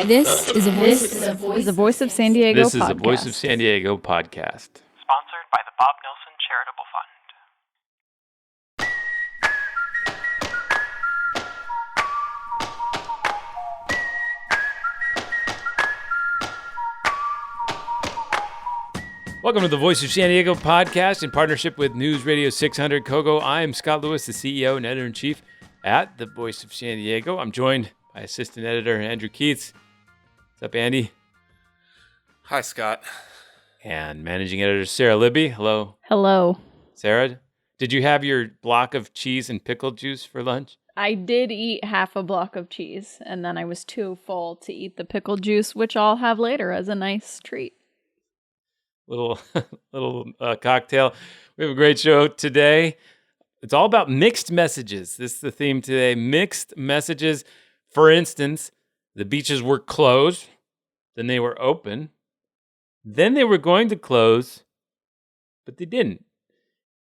This is a Voice of San Diego This is podcast. a Voice of San Diego podcast. Sponsored by the Bob Nelson Charitable Fund. Welcome to the Voice of San Diego podcast in partnership with News Radio 600 Kogo. I am Scott Lewis, the CEO and editor-in-chief at the Voice of San Diego. I'm joined by assistant editor Andrew Keats. What's up, Andy? Hi, Scott. And managing editor Sarah Libby. Hello. Hello. Sarah, did you have your block of cheese and pickle juice for lunch? I did eat half a block of cheese, and then I was too full to eat the pickle juice, which I'll have later as a nice treat. Little cocktail. We have a great show today. It's all about mixed messages. This is the theme today. Mixed messages. For instance, the beaches were closed, then they were open, then they were going to close, but they didn't.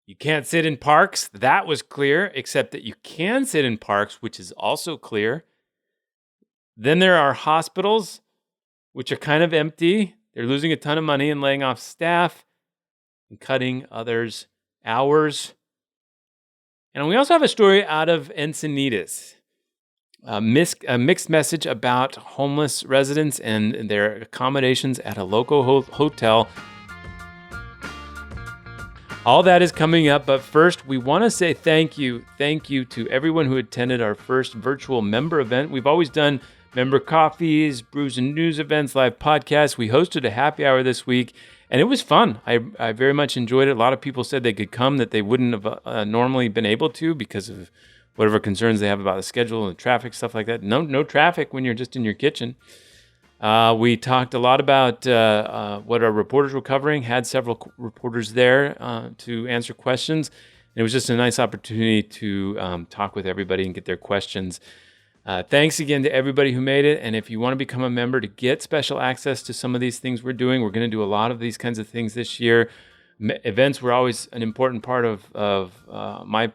You can't sit in parks. That was clear, except that you can sit in parks, which is also clear. Then there are hospitals, which are kind of empty. They're losing a ton of money and laying off staff and cutting others' hours. And we also have a story out of Encinitas, a mixed message about homeless residents and their accommodations at a local hotel. All that is coming up, but first we want to say thank you to everyone who attended our first virtual member event. We've always done member coffees, brews and news events, live podcasts. We hosted a happy hour this week, and it was fun. I very much enjoyed it. A lot of people said they could come that they wouldn't have normally been able to because of whatever concerns they have about the schedule and the traffic, stuff like that. No traffic when you're just in your kitchen. We talked a lot about what our reporters were covering, had several reporters there to answer questions. And it was just a nice opportunity to talk with everybody and get their questions. Thanks again to everybody who made it. And if you want to become a member to get special access to some of these things we're doing, we're going to do a lot of these kinds of things this year. Events were always an important part of my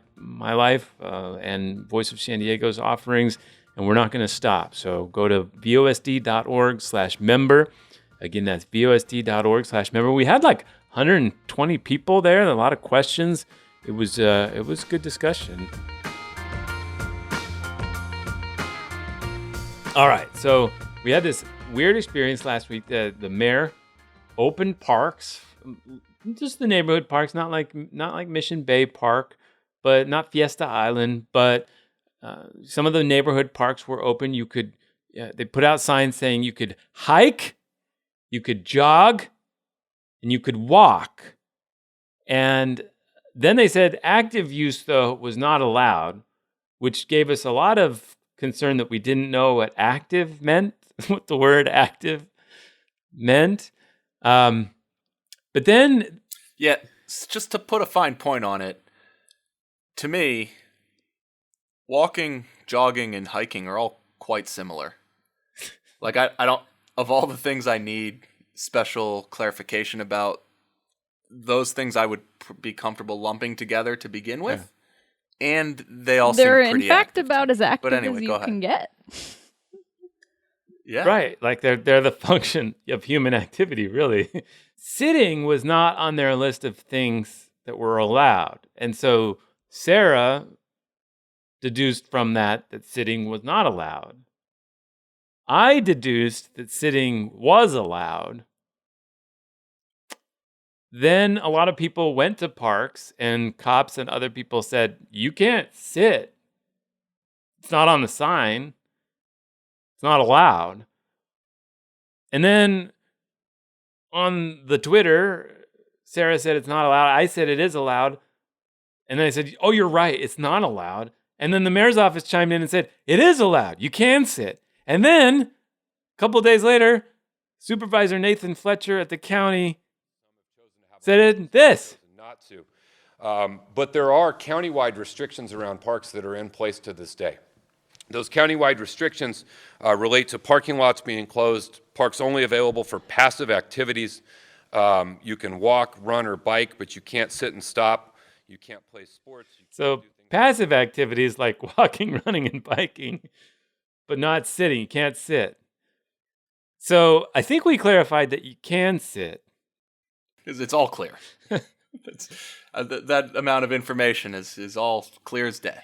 life and Voice of San Diego's offerings, and we're not going to stop. So go to VOSD.org/member. Again, that's VOSD.org/member. We had like 120 people there, and a lot of questions. It was good discussion. All right, so we had this weird experience last week. The mayor opened parks, just the neighborhood parks, not like Mission Bay Park, but not Fiesta Island, but some of the neighborhood parks were open. You could, they put out signs saying you could hike, you could jog, and you could walk. And then they said active use, though, was not allowed, which gave us a lot of concern that we didn't know what active meant, what the word active meant. But then... Yeah, just to put a fine point on it, to me, walking, jogging, and hiking are all quite similar. Like, I don't... Of all the things I need special clarification about, those things I would be comfortable lumping together to begin with. Yeah. And they all they're seem pretty in fact active about as active anyway, as you can get. Yeah. Right. Like they're the function of human activity, really. Sitting was not on their list of things that were allowed. And so Sarah deduced from that sitting was not allowed. I deduced that sitting was allowed. Then a lot of people went to parks, and cops and other people said, you can't sit. It's not on the sign. It's not allowed. And then on the Twitter, Sarah said it's not allowed. I said it is allowed. And then I said, oh, you're right. It's not allowed. And then the mayor's office chimed in and said, it is allowed. You can sit. And then a couple days later, Supervisor Nathan Fletcher at the county said this. Not to. But there are countywide restrictions around parks that are in place to this day. Those countywide restrictions relate to parking lots being closed, parks only available for passive activities. You can walk, run, or bike, but you can't sit and stop. You can't play sports. So passive activities like walking, running, and biking but not sitting. You can't sit. So I think we clarified that you can sit. It's all clear. That amount of information is all clear as day.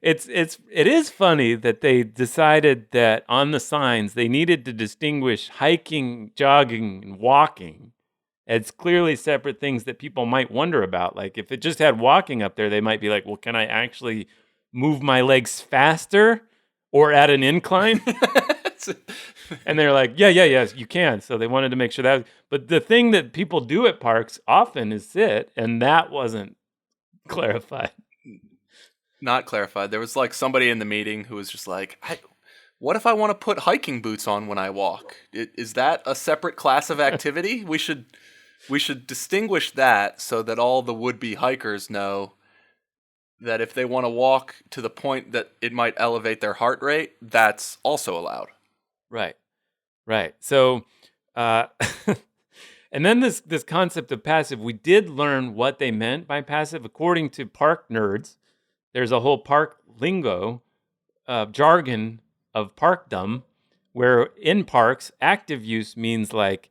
It is funny that they decided that on the signs they needed to distinguish hiking, jogging, and walking as clearly separate things that people might wonder about. Like if it just had walking up there, they might be like, well, can I actually move my legs faster or at an incline? And they're like, yes, you can. So they wanted to make sure that. But the thing that people do at parks often is sit, and that wasn't clarified. Not clarified. There was like somebody in the meeting who was just like, what if I want to put hiking boots on when I walk? Is that a separate class of activity? We should distinguish that so that all the would-be hikers know that if they want to walk to the point that it might elevate their heart rate, that's also allowed. Right. So, and then this concept of passive, we did learn what they meant by passive. According to park nerds, there's a whole park lingo, jargon of parkdom, where in parks, active use means like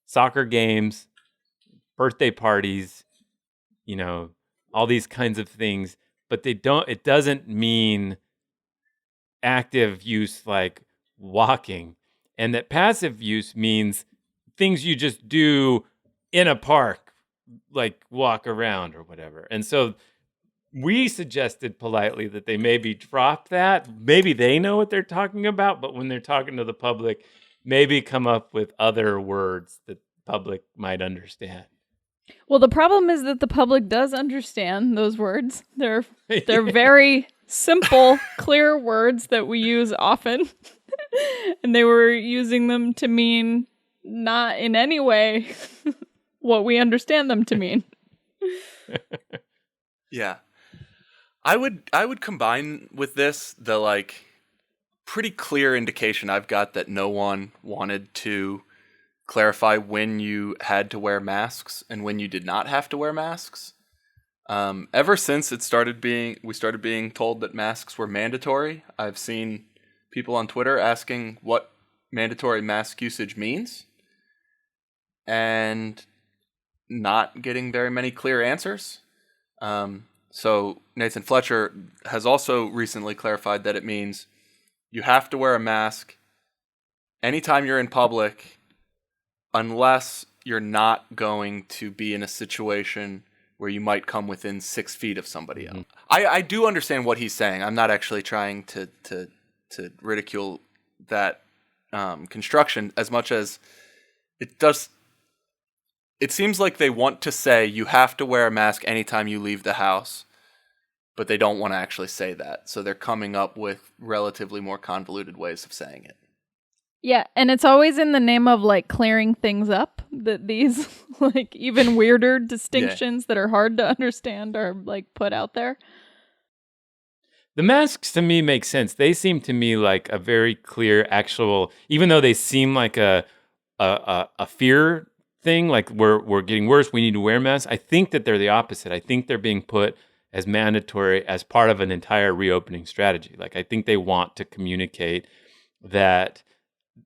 soccer games, birthday parties, all these kinds of things. But it doesn't mean active use like walking. And that passive use means things you just do in a park, like walk around or whatever. And so we suggested politely that they maybe drop that. Maybe they know what they're talking about, but when they're talking to the public, maybe come up with other words that the public might understand. Well, the problem is that the public does understand those words. They're very simple, clear words that we use often. And they were using them to mean not in any way what we understand them to mean. Yeah. I would combine with this the like pretty clear indication I've got that no one wanted to clarify when you had to wear masks and when you did not have to wear masks. Ever since we started being told that masks were mandatory, I've seen people on Twitter asking what mandatory mask usage means and not getting very many clear answers. So Nathan Fletcher has also recently clarified that it means you have to wear a mask anytime you're in public unless you're not going to be in a situation where you might come within 6 feet of somebody else. I do understand what he's saying. I'm not actually trying to ridicule that construction as much as it does. It seems like they want to say you have to wear a mask anytime you leave the house, but they don't want to actually say that. So they're coming up with relatively more convoluted ways of saying it. Yeah, and it's always in the name of like clearing things up that these like even weirder distinctions that are hard to understand are like put out there. The masks to me make sense. They seem to me like a very clear actual, even though they seem like a fear thing, like we're getting worse, we need to wear masks. I think that they're the opposite. I think they're being put as mandatory as part of an entire reopening strategy. Like I think they want to communicate that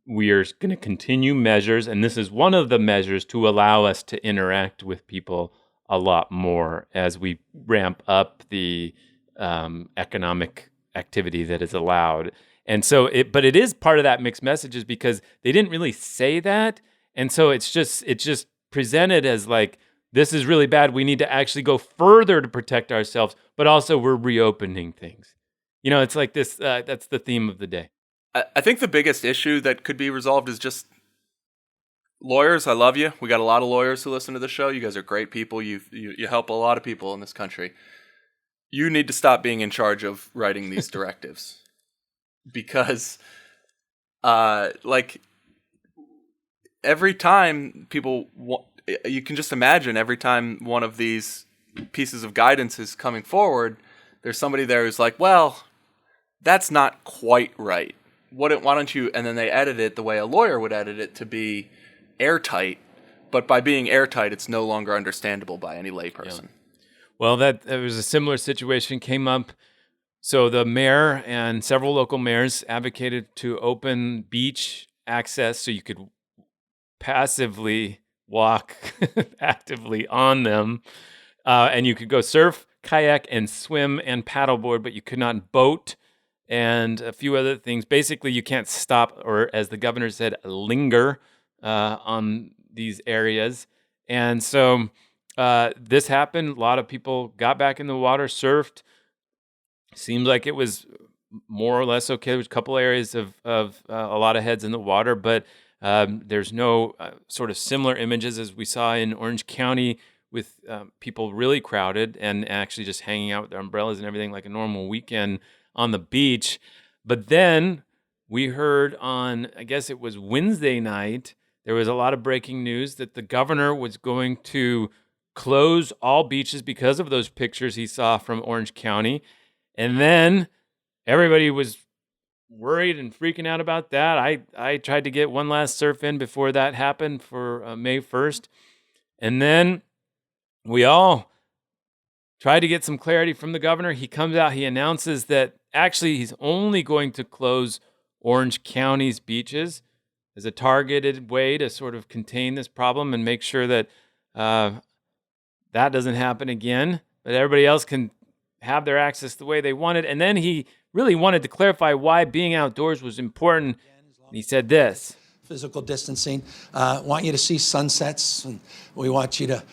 we are going to continue measures, and this is one of the measures to allow us to interact with people a lot more as we ramp up the economic activity that is allowed. And so but it is part of that mixed messages because they didn't really say that. And so it's just presented as like, this is really bad. We need to actually go further to protect ourselves, but also we're reopening things. It's like this, that's the theme of the day. I think the biggest issue that could be resolved is just lawyers. I love you. We got a lot of lawyers who listen to the show. You guys are great people. You help a lot of people in this country. You need to stop being in charge of writing these directives because, like, every time you can just imagine every time one of these pieces of guidance is coming forward, there's somebody there who's like, well, that's not quite right. Why don't you, and then they edit it the way a lawyer would edit it to be airtight, but by being airtight, it's no longer understandable by any layperson. Yeah. Well, there was a similar situation came up So the mayor and several local mayors advocated to open beach access so you could passively walk actively on them. And you could go surf, kayak, and swim and paddleboard, but you could not boat and a few other things. Basically, you can't stop or, as the governor said, linger on these areas. And so this happened. A lot of people got back in the water, surfed. Seemed like it was more or less okay. There was a couple areas of a lot of heads in the water, but there's no sort of similar images as we saw in Orange County with people really crowded and actually just hanging out with their umbrellas and everything like a normal weekend on the beach. But then we heard on, I guess it was Wednesday night, there was a lot of breaking news that the governor was going to close all beaches because of those pictures he saw from Orange County. And then everybody was worried and freaking out about that. I tried to get one last surf in before that happened for May 1st. And then we all tried to get some clarity from the governor. He comes out, he announces that actually he's only going to close Orange County's beaches as a targeted way to sort of contain this problem and make sure that that doesn't happen again, but everybody else can have their access the way they wanted. And then he really wanted to clarify why being outdoors was important. He said this. Physical distancing. Want you to see sunsets, and we want you to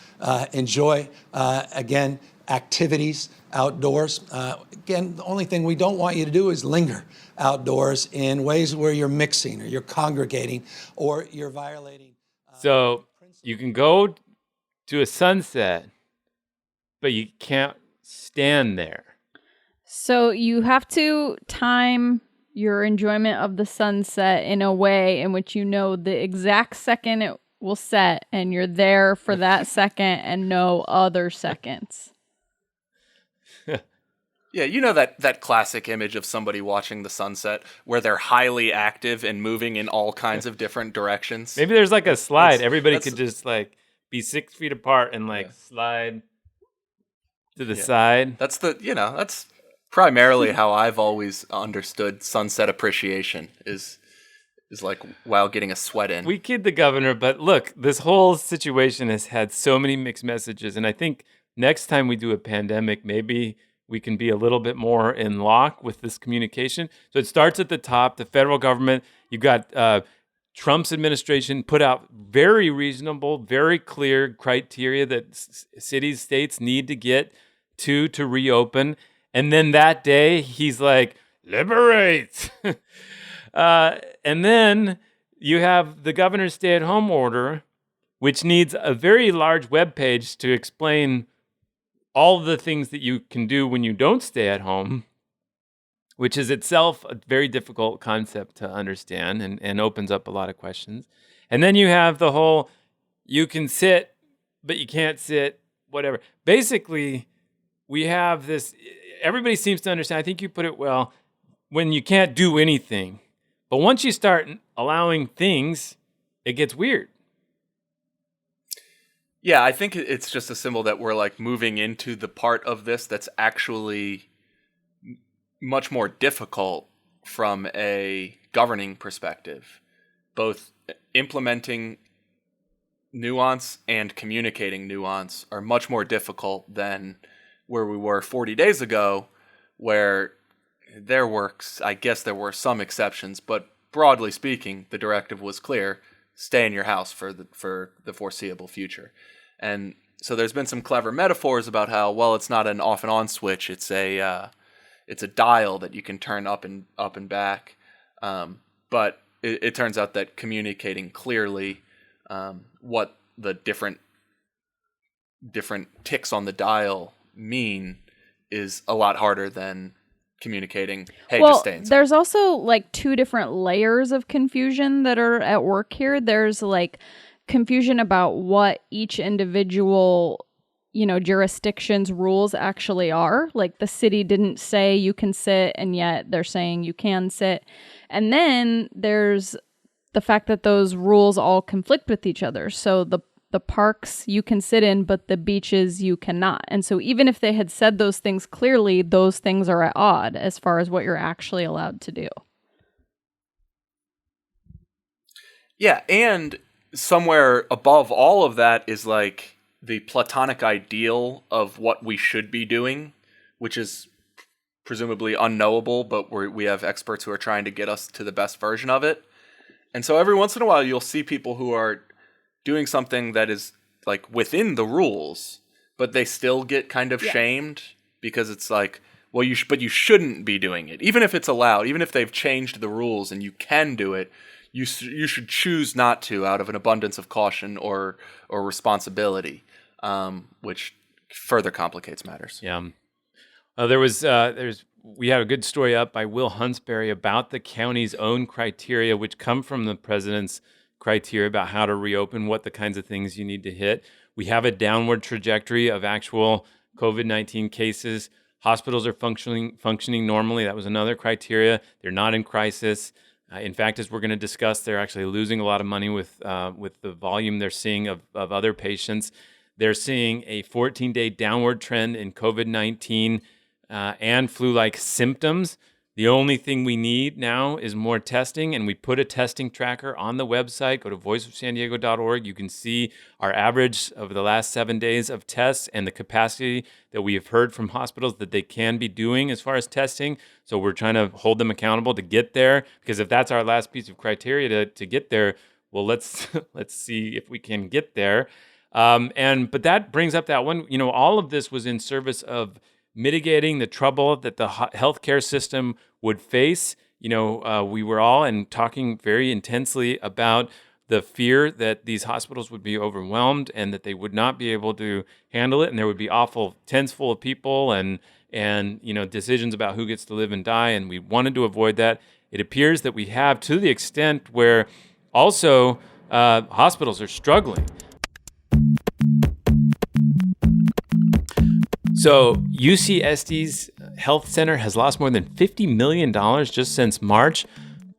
enjoy, again, activities outdoors. Again, the only thing we don't want you to do is linger outdoors in ways where you're mixing or you're congregating or you're violating. So you can go to a sunset, but you can't stand there. So you have to time your enjoyment of the sunset in a way in which you know the exact second it will set and you're there for that second and no other seconds. Yeah, you know that classic image of somebody watching the sunset where they're highly active and moving in all kinds of different directions. Maybe there's like a slide. Everybody could just like be 6 feet apart and like slide to the side. That's primarily how I've always understood sunset appreciation is like while getting a sweat in. We kid the governor, but look, this whole situation has had so many mixed messages. And I think next time we do a pandemic, maybe we can be a little bit more in lock with this communication. So it starts at the top, the federal government. You got Trump's administration put out very reasonable, very clear criteria that cities, states need to get to reopen. And then that day, he's like, liberate. And then you have the governor's stay-at-home order, which needs a very large webpage to explain all the things that you can do when you don't stay at home, which is itself a very difficult concept to understand and opens up a lot of questions. And then you have the whole, you can sit, but you can't sit, whatever. Basically, we have this, everybody seems to understand, I think you put it well, when you can't do anything. But once you start allowing things, it gets weird. Yeah, I think it's just a symbol that we're like moving into the part of this that's actually much more difficult from a governing perspective. Both implementing nuance and communicating nuance are much more difficult than where we were 40 days ago, where there were some exceptions, but broadly speaking, the directive was clear: stay in your house for the foreseeable future. And so there's been some clever metaphors about how, well, it's not an off and on switch; it's a dial that you can turn up and back. But it turns out that communicating clearly what the different ticks on the dial mean is a lot harder than communicating, hey, just stay inside. There's also like two different layers of confusion that are at work here. There's like confusion about what each individual, jurisdiction's rules actually are. Like the city didn't say you can sit, and yet they're saying you can sit. And then there's the fact that those rules all conflict with each other. So the parks you can sit in, but the beaches you cannot. And so even if they had said those things clearly, those things are at odds as far as what you're actually allowed to do. Yeah, and somewhere above all of that is like the Platonic ideal of what we should be doing, which is presumably unknowable, but we have experts who are trying to get us to the best version of it. And so every once in a while, you'll see people who are doing something that is like within the rules, but they still get kind of shamed because it's like, well, but you shouldn't be doing it. Even if it's allowed, even if they've changed the rules and you can do it, you should choose not to out of an abundance of caution or responsibility, which further complicates matters. Yeah. We had a good story up by Will Huntsberry about the county's own criteria, which come from the president's criteria about how to reopen, what the kinds of things you need to hit. We have a downward trajectory of actual COVID-19 cases. Hospitals are functioning normally. That was another criteria. They're not in crisis. In fact, as we're going to discuss, they're actually losing a lot of money with the volume they're seeing of other patients. They're seeing a 14-day downward trend in COVID-19 and flu-like symptoms. The only thing we need now is more testing, and we put a testing tracker on the website. Go to voiceofsandiego.org. You can see our average over the last 7 days of tests and the capacity that we have heard from hospitals that they can be doing as far as testing. So we're trying to hold them accountable to get there, because if that's our last piece of criteria to get there, well, let's see if we can get there. But that brings up that one, all of this was in service of mitigating the trouble that the healthcare system would face. We were all talking very intensely about the fear that these hospitals would be overwhelmed and that they would not be able to handle it, and there would be awful tents full of people and decisions about who gets to live and die, and we wanted to avoid that. It appears that we have, to the extent where also hospitals are struggling. So UCSD's health center has lost more than $50 million just since March.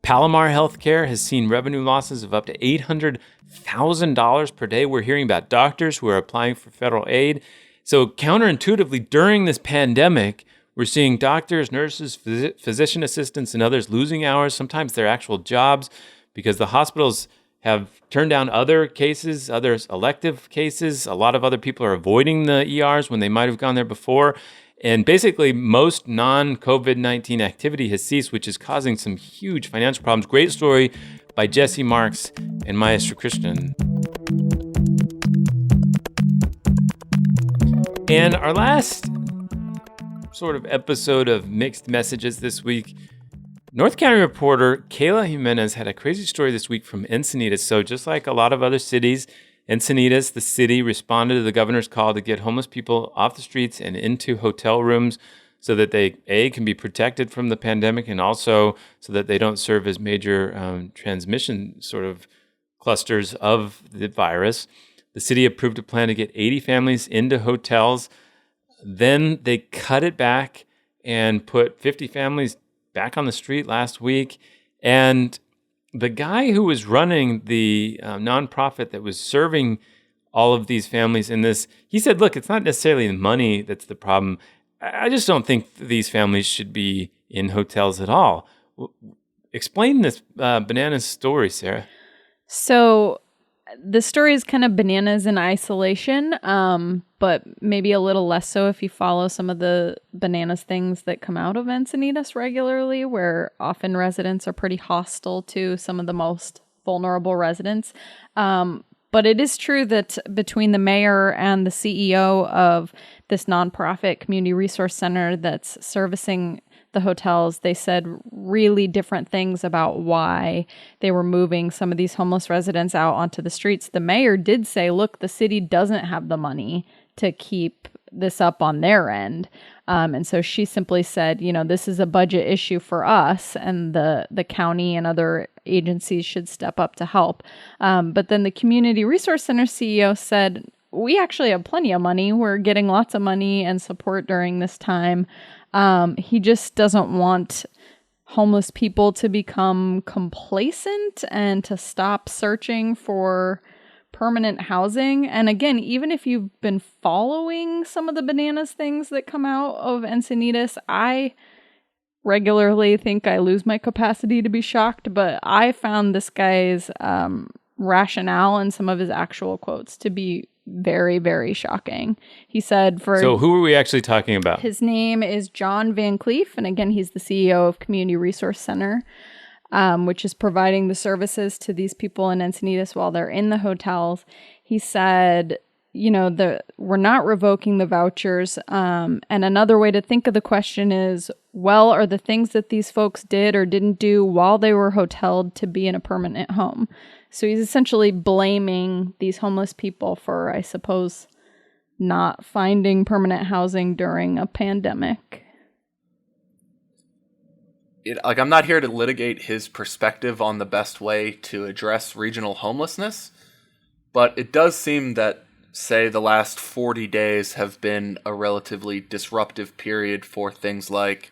Palomar Healthcare has seen revenue losses of up to $800,000 per day. We're hearing about doctors who are applying for federal aid. So counterintuitively, during this pandemic, we're seeing doctors, nurses, physician assistants, and others losing hours, sometimes their actual jobs, because the hospitals have turned down other cases, other elective cases. A lot of other people are avoiding the ERs when they might have gone there before. And basically, most non-COVID-19 activity has ceased, which is causing some huge financial problems. Great story by Jesse Marks and Maestro Christian. And our last sort of episode of Mixed Messages this week, North County reporter Kayla Jimenez had a crazy story this week from Encinitas. So just like a lot of other cities, Encinitas, the city, responded to the governor's call to get homeless people off the streets and into hotel rooms so that they, A, can be protected from the pandemic, and also so that they don't serve as major transmission sort of clusters of the virus. The city approved a plan to get 80 families into hotels. Then they cut it back and put 50 families back on the street last week. And the guy who was running the nonprofit that was serving all of these families in this, he said, look, it's not necessarily the money that's the problem. I just don't think these families should be in hotels at all. Explain this bananas story, Sarah. So the story is kind of bananas in isolation, but maybe a little less so if you follow some of the bananas things that come out of Encinitas regularly, where often residents are pretty hostile to some of the most vulnerable residents. But it is true that between the mayor and the CEO of this nonprofit community resource center that's servicing the hotels, they said really different things about why they were moving some of these homeless residents out onto the streets. The mayor did say, look, the city doesn't have the money to keep this up on their end. And so she simply said, this is a budget issue for us, and the county and other agencies should step up to help. But then the Community Resource Center CEO said, we actually have plenty of money. We're getting lots of money and support during this time. He just doesn't want homeless people to become complacent and to stop searching for permanent housing. And again, even if you've been following some of the bananas things that come out of Encinitas, I regularly think I lose my capacity to be shocked, but I found this guy's rationale and some of his actual quotes to be very, very shocking. He said So who are we actually talking about? His name is John Van Cleef, and again, he's the CEO of Community Resource Center, which is providing the services to these people in Encinitas while they're in the hotels. He said, we're not revoking the vouchers. And another way to think of the question is, well, are the things that these folks did or didn't do while they were hoteled to be in a permanent home? So he's essentially blaming these homeless people for, I suppose, not finding permanent housing during a pandemic. I'm not here to litigate his perspective on the best way to address regional homelessness, but it does seem that, say, the last 40 days have been a relatively disruptive period for things like,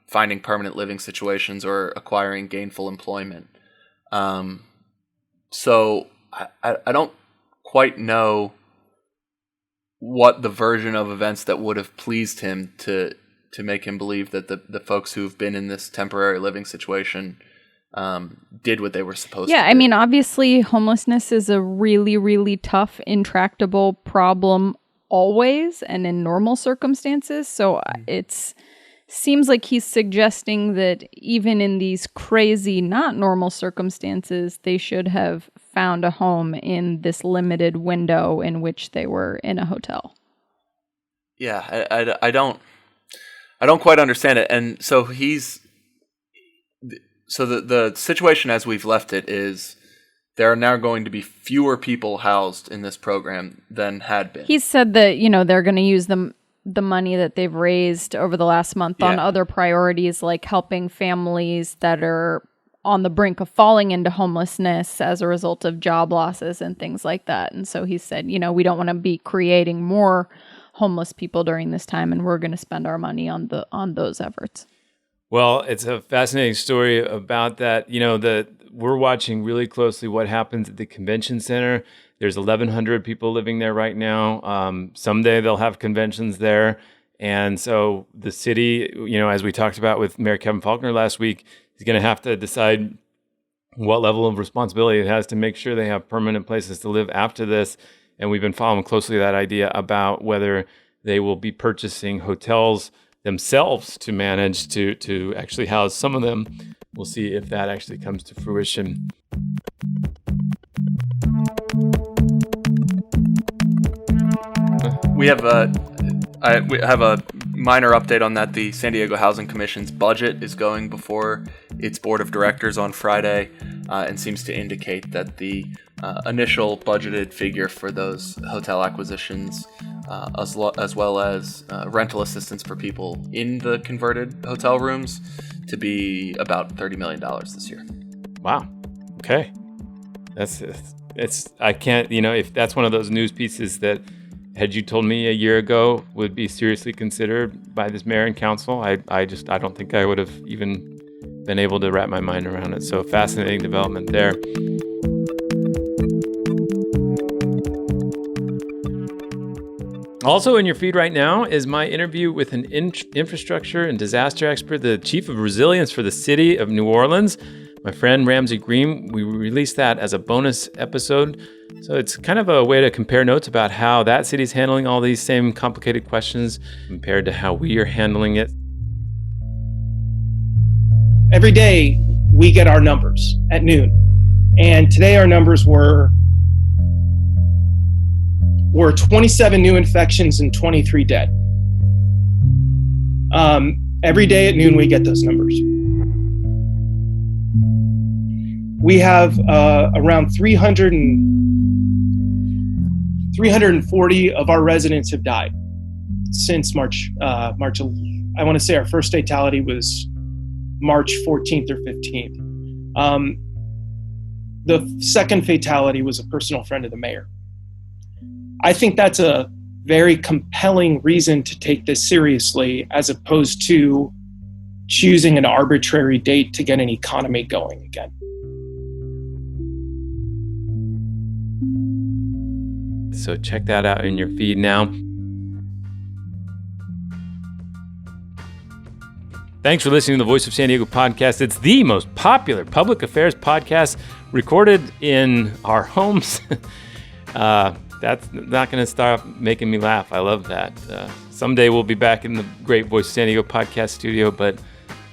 finding permanent living situations or acquiring gainful employment. So I don't quite know what the version of events that would have pleased him to make him believe that the folks who've been in this temporary living situation did what they were supposed to do. Yeah, I mean, obviously, homelessness is a really, really tough, intractable problem always and in normal circumstances. So it's seems like he's suggesting that even in these crazy, not normal circumstances, they should have found a home in this limited window in which they were in a hotel. Yeah, I don't quite understand it. And so the situation as we've left it is there are now going to be fewer people housed in this program than had been. He said that, they're going to use the money that they've raised over the last month on other priorities, like helping families that are on the brink of falling into homelessness as a result of job losses and things like that. And so he said, we don't want to be creating more homeless people during this time, and we're going to spend our money on those efforts. Well, it's a fascinating story about that. We're watching really closely what happens at the convention center. There's 1,100 people living there right now. Someday they'll have conventions there. And so the city, as we talked about with Mayor Kevin Faulconer last week, is going to have to decide what level of responsibility it has to make sure they have permanent places to live after this. And we've been following closely that idea about whether they will be purchasing hotels themselves to manage to actually house some of them. We'll see if that actually comes to fruition. We have a minor update on that. The San Diego Housing Commission's budget is going before its board of directors on Friday, and seems to indicate that the initial budgeted figure for those hotel acquisitions, as well as rental assistance for people in the converted hotel rooms, to be about $30 million this year. Wow. Okay. I can't, if that's one of those news pieces that, had you told me a year ago, would be seriously considered by this mayor and council, I don't think I would have even been able to wrap my mind around it. So fascinating development there. Also in your feed right now is my interview with an infrastructure and disaster expert, the chief of resilience for the city of New Orleans, my friend Ramsey Green. We released that as a bonus episode. So it's kind of a way to compare notes about how that city's handling all these same complicated questions compared to how we are handling it. Every day we get our numbers at noon. And today our numbers were 27 new infections and 23 dead. Every day at noon we get those numbers. We have around 340 of our residents have died since March. I want to say our first fatality was March 14th or 15th. The second fatality was a personal friend of the mayor. I think that's a very compelling reason to take this seriously, as opposed to choosing an arbitrary date to get an economy going again. So check that out in your feed now. Thanks for listening to the Voice of San Diego podcast. It's the most popular public affairs podcast recorded in our homes. That's not going to stop making me laugh. I love that. Someday we'll be back in the great Voice of San Diego podcast studio, but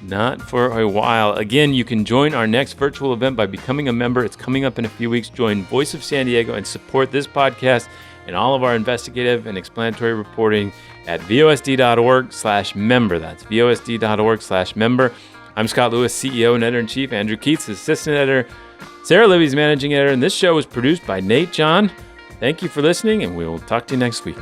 not for a while. Again, you can join our next virtual event by becoming a member. It's coming up in a few weeks. Join Voice of San Diego and support this podcast and all of our investigative and explanatory reporting at VOSD.org/member. That's VOSD.org/member. I'm Scott Lewis, CEO and Editor-in-Chief. Andrew Keats, Assistant Editor. Sarah Libby's Managing Editor. And this show was produced by Nate John. Thank you for listening, and we will talk to you next week.